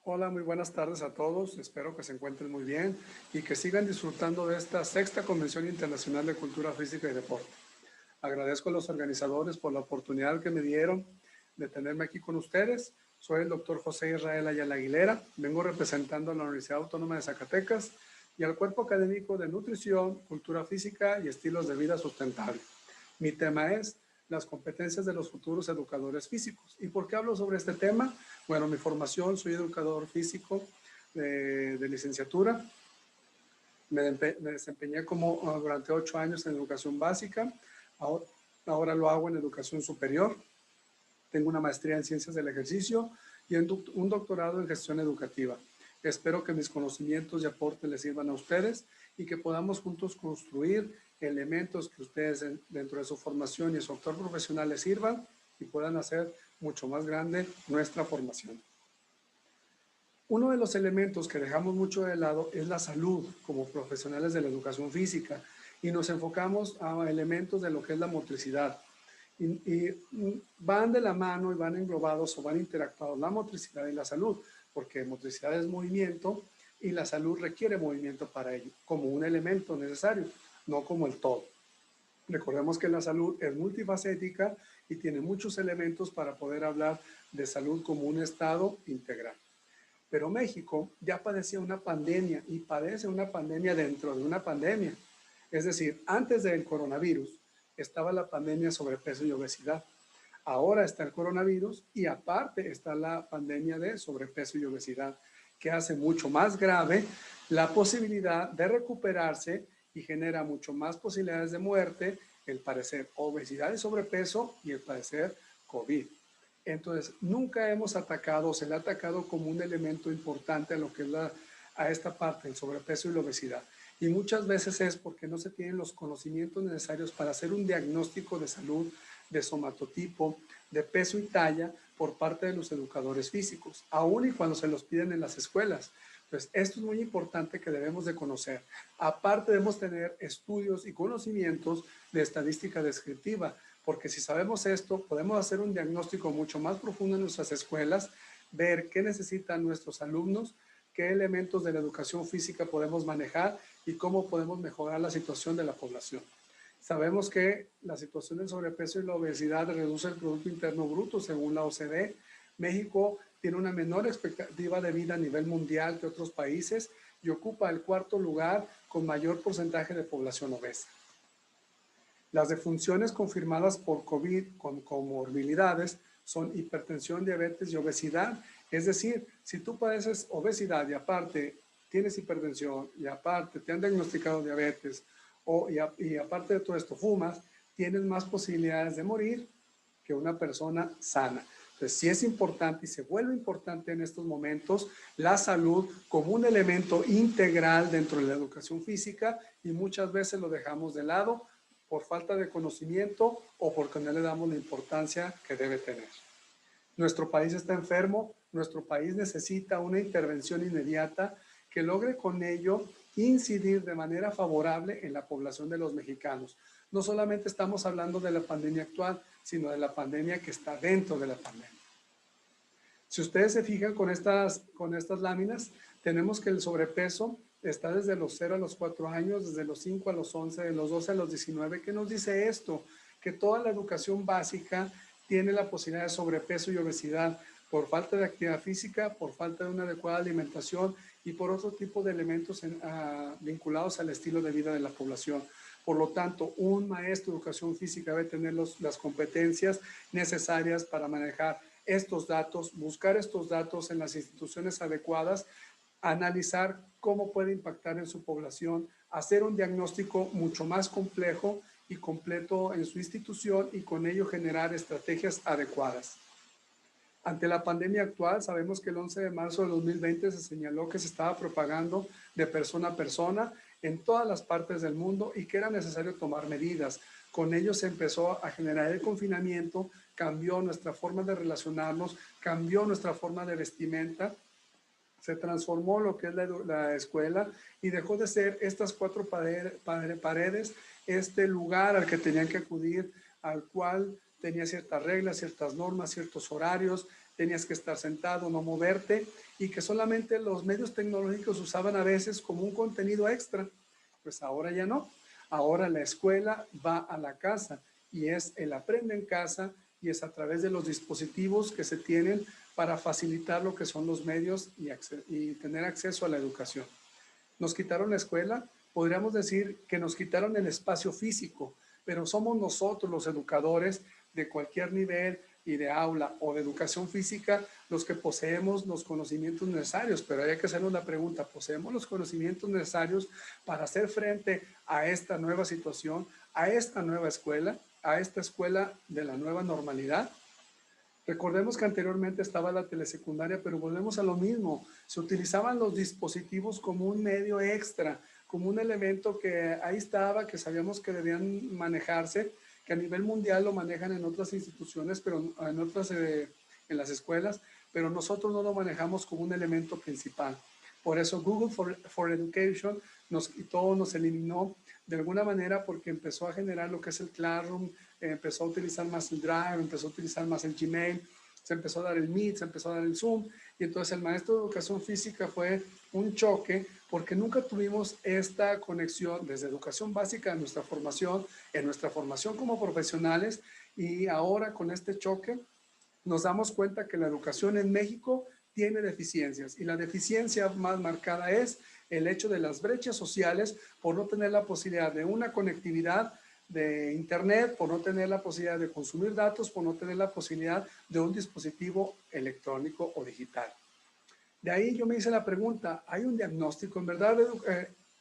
Hola, muy buenas tardes a todos. Espero que se encuentren muy bien y que sigan disfrutando de esta sexta Convención Internacional de Cultura Física y Deporte. Agradezco a los organizadores por la oportunidad que me dieron de tenerme aquí con ustedes. Soy el doctor José Israel Ayala Aguilera. Vengo representando a la Universidad Autónoma de Zacatecas y al Cuerpo Académico de Nutrición, Cultura Física y Estilos de Vida Sustentable. Mi tema es las competencias de los futuros educadores físicos. ¿Y por qué hablo sobre este tema? Bueno, mi formación, soy educador físico de licenciatura. Me desempeñé como durante 8 años en educación básica. Ahora lo hago en educación superior. Tengo una maestría en ciencias del ejercicio y un doctorado en gestión educativa. Espero que mis conocimientos y aportes les sirvan a ustedes y que podamos juntos construir elementos que ustedes dentro de su formación y su actor profesional les sirvan y puedan hacer mucho más grande nuestra formación. Uno de los elementos que dejamos mucho de lado es la salud como profesionales de la educación física y nos enfocamos a elementos de lo que es la motricidad. Y van de la mano y van englobados o van interactuados la motricidad y la salud, porque motricidad es movimiento y la salud requiere movimiento para ello, como un elemento necesario, no como el todo. Recordemos que la salud es multifacética y tiene muchos elementos para poder hablar de salud como un estado integral. Pero México ya padecía una pandemia y padece una pandemia dentro de una pandemia. Es decir, antes del coronavirus estaba la pandemia sobrepeso y obesidad. Ahora está el coronavirus y aparte está la pandemia de sobrepeso y obesidad, que hace mucho más grave la posibilidad de recuperarse y genera mucho más posibilidades de muerte el padecer obesidad y sobrepeso y el padecer COVID. Entonces, nunca hemos atacado, se le ha atacado como un elemento importante a lo que es a esta parte, el sobrepeso y la obesidad. Y muchas veces es porque no se tienen los conocimientos necesarios para hacer un diagnóstico de salud, de somatotipo, de peso y talla por parte de los educadores físicos, aun y cuando se los piden en las escuelas. Pues esto es muy importante que debemos de conocer. Aparte debemos tener estudios y conocimientos de estadística descriptiva, porque si sabemos esto, podemos hacer un diagnóstico mucho más profundo en nuestras escuelas, ver qué necesitan nuestros alumnos, qué elementos de la educación física podemos manejar y cómo podemos mejorar la situación de la población. Sabemos que la situación del sobrepeso y la obesidad reduce el Producto Interno Bruto según la OCDE. México tiene una menor expectativa de vida a nivel mundial que otros países y ocupa el cuarto lugar con mayor porcentaje de población obesa. Las defunciones confirmadas por COVID con comorbilidades son hipertensión, diabetes y obesidad. Es decir, si tú padeces obesidad y aparte tienes hipertensión y aparte te han diagnosticado diabetes y aparte de todo esto fumas, tienes más posibilidades de morir que una persona sana. Entonces, sí es importante y se vuelve importante en estos momentos la salud como un elemento integral dentro de la educación física y muchas veces lo dejamos de lado por falta de conocimiento o porque no le damos la importancia que debe tener. Nuestro país está enfermo, nuestro país necesita una intervención inmediata que logre con ello incidir de manera favorable en la población de los mexicanos. No solamente estamos hablando de la pandemia actual, sino de la pandemia que está dentro de la pandemia. Si ustedes se fijan con estas láminas, tenemos que el sobrepeso está desde los 0 a los 4 años, desde los 5 a los 11, de los 12 a los 19. ¿Qué nos dice esto? Que toda la educación básica tiene la posibilidad de sobrepeso y obesidad por falta de actividad física, por falta de una adecuada alimentación y por otro tipo de elementos vinculados al estilo de vida de la población. Por lo tanto, un maestro de educación física debe tener las competencias necesarias para manejar estos datos, buscar estos datos en las instituciones adecuadas, analizar cómo puede impactar en su población, hacer un diagnóstico mucho más complejo y completo en su institución y con ello generar estrategias adecuadas. Ante la pandemia actual, sabemos que el 11 de marzo de 2020 se señaló que se estaba propagando de persona a persona en todas las partes del mundo y que era necesario tomar medidas. Con ello se empezó a generar el confinamiento, cambió nuestra forma de relacionarnos, cambió nuestra forma de vestimenta, se transformó lo que es la escuela y dejó de ser estas 4 paredes, este lugar al que tenían que acudir, al cual tenía ciertas reglas, ciertas normas, ciertos horarios, tenías que estar sentado, no moverte, y que solamente los medios tecnológicos usaban a veces como un contenido extra. Pues ahora ya no. Ahora la escuela va a la casa y es el aprende en casa y es a través de los dispositivos que se tienen para facilitar lo que son los medios y tener acceso a la educación. Nos quitaron la escuela, podríamos decir que nos quitaron el espacio físico, pero somos nosotros los educadores de cualquier nivel y de aula o de educación física los que poseemos los conocimientos necesarios, pero hay que hacernos la pregunta, ¿poseemos los conocimientos necesarios para hacer frente a esta nueva situación, a esta nueva escuela, a esta escuela de la nueva normalidad? Recordemos que anteriormente estaba la telesecundaria, pero volvemos a lo mismo. Se utilizaban los dispositivos como un medio extra, como un elemento que ahí estaba, que sabíamos que debían manejarse, que a nivel mundial lo manejan en otras instituciones, pero en otras, en las escuelas, pero nosotros no lo manejamos como un elemento principal. Por eso Google for Education nos quitó, nos eliminó de alguna manera porque empezó a generar lo que es el Classroom, empezó a utilizar más el Drive, empezó a utilizar más el Gmail, se empezó a dar el Meet, se empezó a dar el Zoom, y entonces el maestro de educación física fue un choque porque nunca tuvimos esta conexión desde educación básica en nuestra formación como profesionales, y ahora con este choque nos damos cuenta que la educación en México tiene deficiencias, y la deficiencia más marcada es el hecho de las brechas sociales por no tener la posibilidad de una conectividad de internet, por no tener la posibilidad de consumir datos, por no tener la posibilidad de un dispositivo electrónico o digital. De ahí yo me hice la pregunta, ¿hay un diagnóstico? En verdad,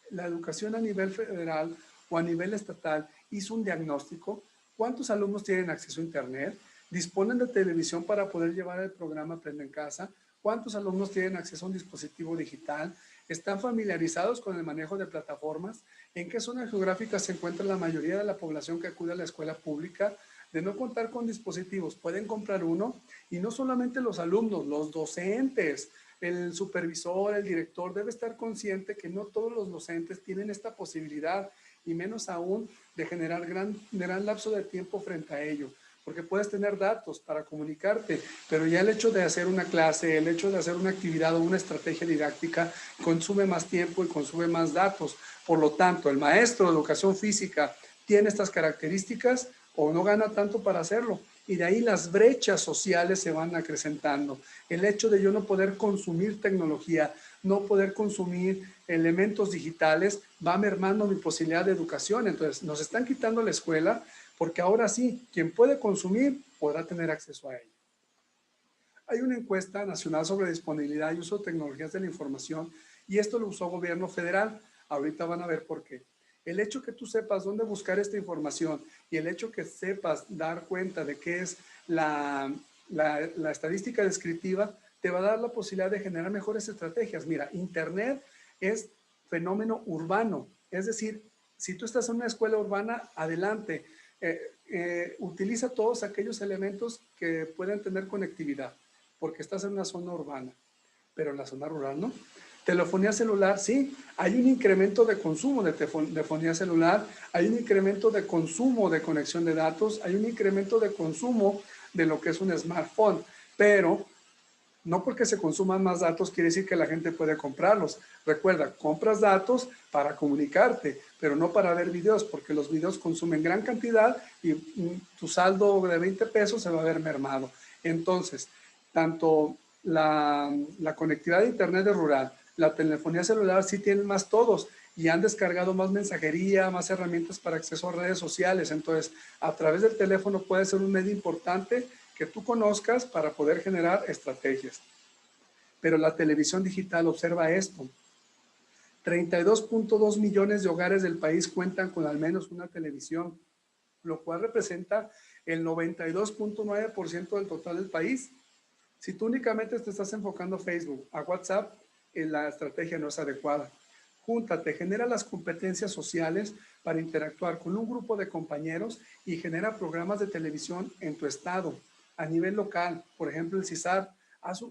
la educación a nivel federal o a nivel estatal hizo un diagnóstico. ¿Cuántos alumnos tienen acceso a internet? ¿Disponen de televisión para poder llevar el programa Aprende en Casa? ¿Cuántos alumnos tienen acceso a un dispositivo digital? ¿Están familiarizados con el manejo de plataformas? ¿En qué zona geográfica se encuentra la mayoría de la población que acude a la escuela pública? De no contar con dispositivos, pueden comprar uno, y no solamente los alumnos, los docentes, el supervisor, el director debe estar consciente que no todos los docentes tienen esta posibilidad, y menos aún de generar gran lapso de tiempo frente a ello, porque puedes tener datos para comunicarte, pero ya el hecho de hacer una clase, el hecho de hacer una actividad o una estrategia didáctica consume más tiempo y consume más datos. Por lo tanto, el maestro de educación física tiene estas características o no gana tanto para hacerlo, y de ahí las brechas sociales se van acrecentando. El hecho de yo no poder consumir tecnología, no poder consumir elementos digitales, va mermando mi posibilidad de educación. Entonces, nos están quitando la escuela porque ahora sí, quien puede consumir podrá tener acceso a ello. Hay una encuesta nacional sobre disponibilidad y uso de tecnologías de la información, y esto lo usó gobierno federal. Ahorita van a ver por qué. El hecho que tú sepas dónde buscar esta información y el hecho que sepas dar cuenta de qué es la estadística descriptiva te va a dar la posibilidad de generar mejores estrategias. Mira, Internet es fenómeno urbano, es decir, si tú estás en una escuela urbana, adelante, utiliza todos aquellos elementos que pueden tener conectividad, porque estás en una zona urbana, pero en la zona rural no. Telefonía celular, sí, hay un incremento de consumo de telefonía celular, hay un incremento de consumo de conexión de datos, hay un incremento de consumo de lo que es un smartphone, pero no porque se consuman más datos quiere decir que la gente puede comprarlos. Recuerda, compras datos para comunicarte, pero no para ver videos, porque los videos consumen gran cantidad y tu saldo de 20 pesos se va a ver mermado. Entonces, tanto la conectividad de internet de rural, la telefonía celular sí tienen más todos, y han descargado más mensajería, más herramientas para acceso a redes sociales. Entonces, a través del teléfono puede ser un medio importante que tú conozcas para poder generar estrategias. Pero la televisión digital, observa esto, 32.2 millones de hogares del país cuentan con al menos una televisión, lo cual representa el 92.9% del total del país. Si tú únicamente te estás enfocando a Facebook, a WhatsApp, la estrategia no es adecuada. Júntate, genera las competencias sociales para interactuar con un grupo de compañeros y genera programas de televisión en tu estado, a nivel local. Por ejemplo, el CISAR,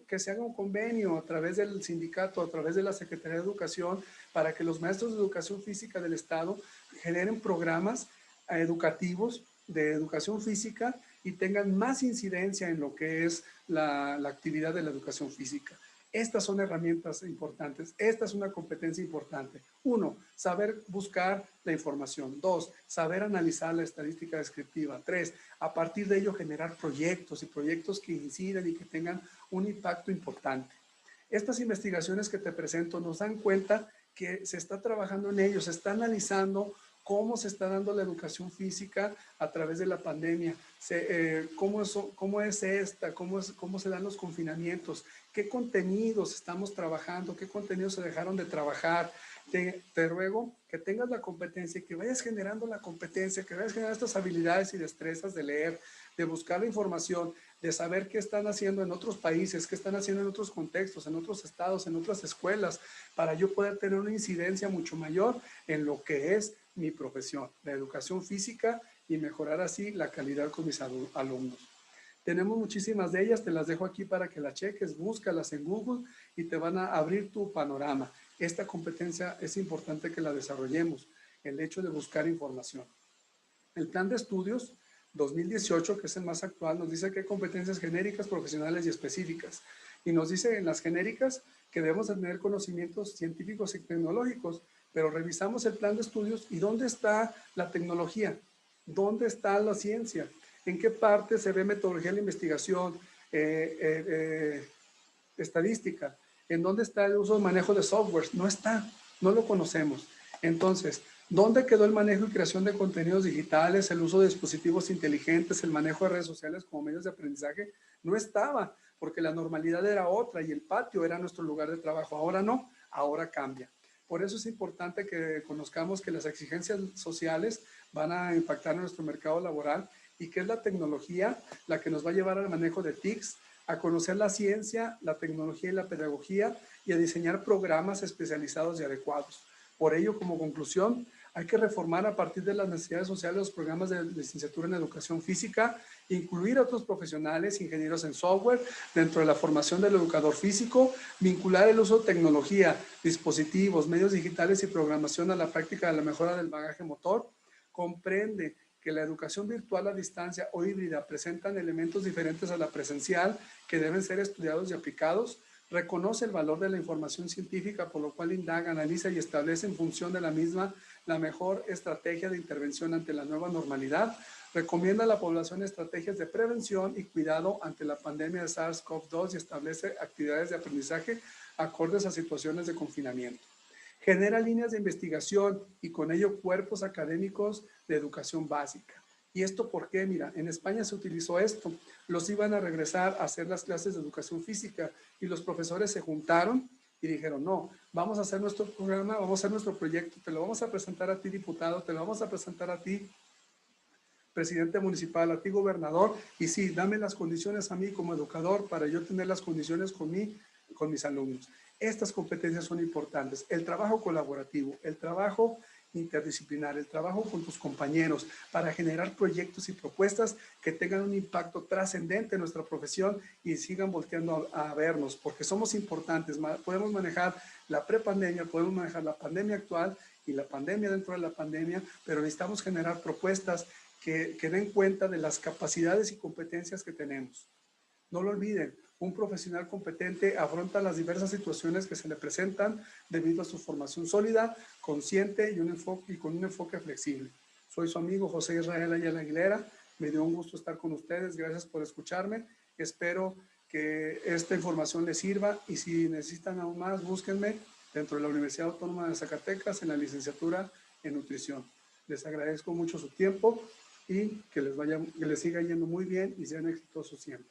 que se haga un convenio a través del sindicato, a través de la Secretaría de Educación, para que los maestros de educación física del estado generen programas educativos de educación física y tengan más incidencia en lo que es la actividad de la educación física. Estas son herramientas importantes. Esta es una competencia importante. 1, saber buscar la información. 2, saber analizar la estadística descriptiva. 3, a partir de ello generar proyectos y proyectos que incidan y que tengan un impacto importante. Estas investigaciones que te presento nos dan cuenta que se está trabajando en ello, se está analizando cómo se está dando la educación física a través de la pandemia, cómo es esta, cómo se dan los confinamientos, qué contenidos estamos trabajando, qué contenidos se dejaron de trabajar. Te ruego que tengas la competencia y que vayas generando la competencia, que vayas generando estas habilidades y destrezas de leer, de buscar la información, de saber qué están haciendo en otros países, qué están haciendo en otros contextos, en otros estados, en otras escuelas, para yo poder tener una incidencia mucho mayor en lo que es mi profesión, la educación física, y mejorar así la calidad con mis alumnos. Tenemos muchísimas de ellas, te las dejo aquí para que las cheques, búscalas en Google y te van a abrir tu panorama. Esta competencia es importante que la desarrollemos, el hecho de buscar información. El plan de estudios 2018, que es el más actual, nos dice que hay competencias genéricas, profesionales y específicas. Y nos dice en las genéricas que debemos tener conocimientos científicos y tecnológicos, pero revisamos el plan de estudios y ¿dónde está la tecnología? ¿Dónde está la ciencia? ¿En qué parte se ve metodología de la investigación, estadística? ¿En dónde está el uso y manejo de softwares? No está, no lo conocemos. Entonces, ¿dónde quedó el manejo y creación de contenidos digitales, el uso de dispositivos inteligentes, el manejo de redes sociales como medios de aprendizaje? No estaba, porque la normalidad era otra y el patio era nuestro lugar de trabajo. Ahora no, ahora cambia. Por eso es importante que conozcamos que las exigencias sociales van a impactar en nuestro mercado laboral y que es la tecnología la que nos va a llevar al manejo de TICs, a conocer la ciencia, la tecnología y la pedagogía y a diseñar programas especializados y adecuados. Por ello, como conclusión, hay que reformar a partir de las necesidades sociales los programas de licenciatura en educación física, incluir a otros profesionales, ingenieros en software, dentro de la formación del educador físico, vincular el uso de tecnología, dispositivos, medios digitales y programación a la práctica de la mejora del bagaje motor. Comprende que la educación virtual a distancia o híbrida presentan elementos diferentes a la presencial que deben ser estudiados y aplicados. Reconoce el valor de la información científica, por lo cual indaga, analiza y establece en función de la misma la mejor estrategia de intervención ante la nueva normalidad. Recomienda a la población estrategias de prevención y cuidado ante la pandemia de SARS-CoV-2 y establece actividades de aprendizaje acordes a situaciones de confinamiento. Genera líneas de investigación y con ello cuerpos académicos de educación básica. ¿Y esto por qué? Mira, en España se utilizó esto. Los iban a regresar a hacer las clases de educación física y los profesores se juntaron y dijeron, no, vamos a hacer nuestro programa, vamos a hacer nuestro proyecto, te lo vamos a presentar a ti, diputado, te lo vamos a presentar a ti, presidente municipal, a ti, gobernador, y sí, dame las condiciones a mí como educador para yo tener las condiciones con mis alumnos. Estas competencias son importantes. El trabajo colaborativo, el trabajo interdisciplinar, el trabajo con tus compañeros para generar proyectos y propuestas que tengan un impacto trascendente en nuestra profesión y sigan volteando a vernos, porque somos importantes. Podemos manejar la prepandemia, podemos manejar la pandemia actual y la pandemia dentro de la pandemia, pero necesitamos generar propuestas que den cuenta de las capacidades y competencias que tenemos. No lo olviden, un profesional competente afronta las diversas situaciones que se le presentan debido a su formación sólida, consciente y con un enfoque flexible. Soy su amigo José Israel Ayala Aguilera. Me dio un gusto estar con ustedes. Gracias por escucharme. Espero que esta información les sirva y si necesitan aún más, búsquenme dentro de la Universidad Autónoma de Zacatecas en la licenciatura en nutrición. Les agradezco mucho su tiempo y que les siga yendo muy bien y sean exitosos siempre.